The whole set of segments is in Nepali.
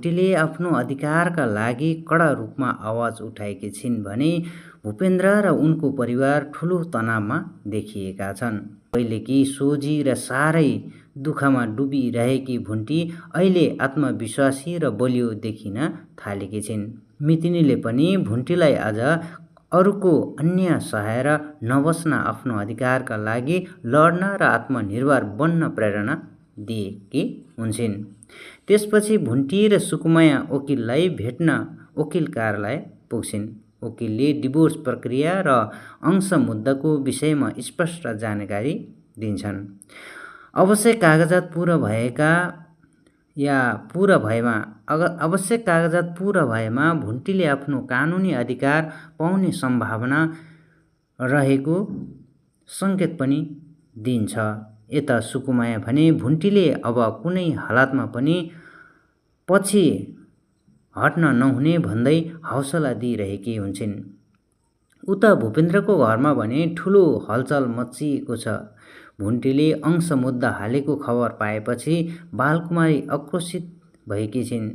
भुन्टीले आफ्नो अधिकारका लागि कडा रूपमा आवाज उठाएकी छिन् भने भूपेन्द्र र उनको परिवार ठूलो तनावमा देखिएका छन्। पहिलेकी सोझी र साह्रै दुःखमा डुबिरहेकी भुन्टी अहिले आत्मविश्वासी र बलियो देखिन थालेकी छिन्। मितिनीले पनि भुन्टीलाई आज अरूको अन्याय सहाएर नबस्न आफ्नो अधिकारका लागि लड्न र आत्मनिर्भर बन्न प्रेरणा दिएकी हुन्छन्। त्यसपछि भुन्टी र सुकुमाया वकिललाई भेट्न वकिल कार्यालय पुग्छिन्। वकिलले डिभोर्स प्रक्रिया र अंश मुद्दाको विषयमा स्पष्ट जानकारी दिन्छन्। आवश्यक कागजात पूरा भएमा भुन्टीले आफ्नो कानुनी अधिकार पाउने सम्भावना रहेको सङ्केत पनि दिन्छ। यता सुकुमाया भने भुन्टीले अब कुनै हालतमा पनि पछि हट्न नहुने भन्दै हौसला दिइरहेकी हुन्छन्। उता भूपेन्द्रको घरमा भने ठूलो हलचल मच्चिएको छ। भुन्टीले अंश मुद्दा हालेको खबर पाएपछि बालकुमारी आक्रोशित भएकी छिन्।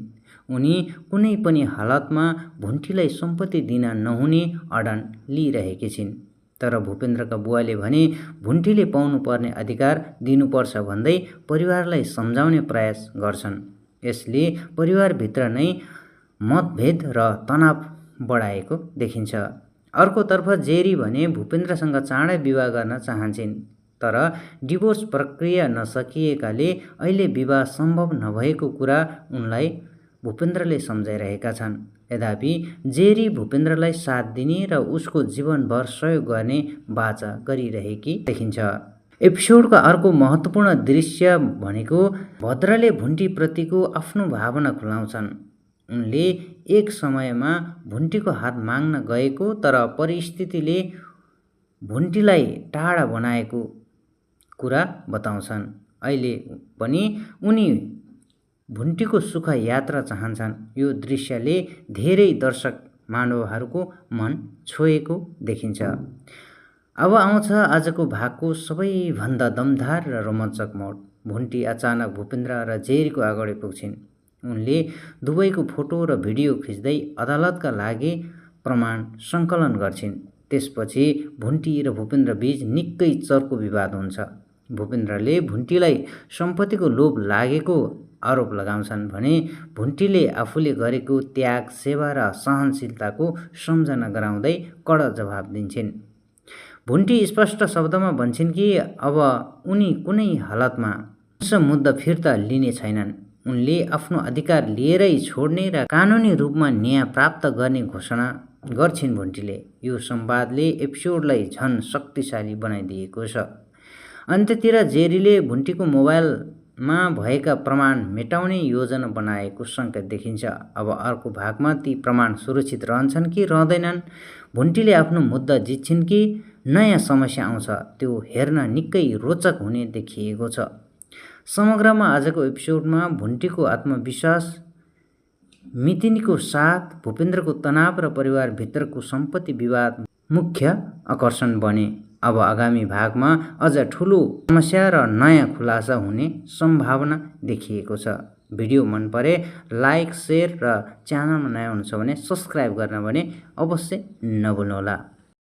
उनी कुनै पनि हालतमा भुन्टीलाई सम्पत्ति दिन नहुने अडान लिइरहेकी छिन्। तर भूपेन्द्रका बुवाले भने भुन्टीले पाउनुपर्ने अधिकार दिनुपर्छ भन्दै परिवारलाई सम्झाउने प्रयास गर्छन्। यसले परिवारभित्र नै मतभेद र तनाव बढाएको देखिन्छ। अर्कोतर्फ जेरी भने भूपेन्द्रसँग चाँडै विवाह गर्न चाहन्छन्, तर डिभोर्स प्रक्रिया नसकिएकाले अहिले विवाह सम्भव नभएको कुरा उनलाई भूपेन्द्रले सम्झाइरहेका छन्। यद्यपि जेरी भूपेन्द्रलाई साथ दिने र उसको जीवनभर सहयोग गर्ने वाचा गरिरहेकी देखिन्छ। एपिसोडको अर्को महत्त्वपूर्ण दृश्य भनेको भद्रले भुन्टीप्रतिको आफ्नो भावना खुलाउँछन्। उनले एक समयमा भुन्टीको हात माग्न गएको तर परिस्थितिले भुन्टीलाई टाढा बनाएको कुरा बताउँछन्। अहिले पनि उनी भुन्टीको सुख यात्रा चाहन्छन्। यो दृश्यले धेरै दर्शक महानुभावहरूको मन छोएको देखिन्छ। अब आउँछ आजको भागको सबैभन्दा दमदार र रोमाञ्चक मोड। भुन्टी अचानक भूपेन्द्र र जेरीको अगाडि पुग्छिन्। उनले दुवैको फोटो र भिडियो खिच्दै अदालतका लागि प्रमाण सङ्कलन गर्छिन्। त्यसपछि भुन्टी र भूपेन्द्र बीच निकै चर्को विवाद हुन्छ। भूपेन्द्रले भुन्टीलाई सम्पत्तिको लोभ लागेको आरोप लगाउँछन् भने भुन्टीले आफूले गरेको त्याग, सेवा र सहनशीलताको सम्झना गराउँदै कडा जवाफ दिन्छन्। भुन्टी स्पष्ट शब्दमा भन्छन् कि अब उनी कुनै हालतमा अंश मुद्दा फिर्ता लिने छैनन्। उनले आफ्नो अधिकार लिएरै छोड्ने र कानुनी रूपमा न्याय प्राप्त गर्ने घोषणा गर्छिन्। भुन्टीले यो संवादले एपिसोडलाई झन शक्तिशाली बनाइदिएको छ। अन्त्यतिर जेरीले भुन्टीको मोबाइलमा भएका प्रमाण मेटाउने योजना बनाएको सङ्केत देखिन्छ। अब अर्को भागमा ती प्रमाण सुरक्षित रहन्छन् कि रहँदैनन्, भुन्टीले आफ्नो मुद्दा जित्छिन् कि नयाँ समस्या आउँछ, त्यो हेर्न निकै रोचक हुने देखिएको छ। समग्रमा आजको एपिसोडमा भुन्टीको आत्मविश्वास, मितिनीको साथ, भूपेन्द्रको तनाव र परिवारभित्रको सम्पत्ति विवाद मुख्य आकर्षण बने। अब आगामी भागमा अझ ठूलो समस्या र नयाँ खुलासा हुने सम्भावना देखिएको छ। भिडियो मन परे लाइक, सेयर र च्यानलमा नयाँ हुनुहुन्छ भने सब्स्क्राइब गर्न भने अवश्य नभुल्नुहोला।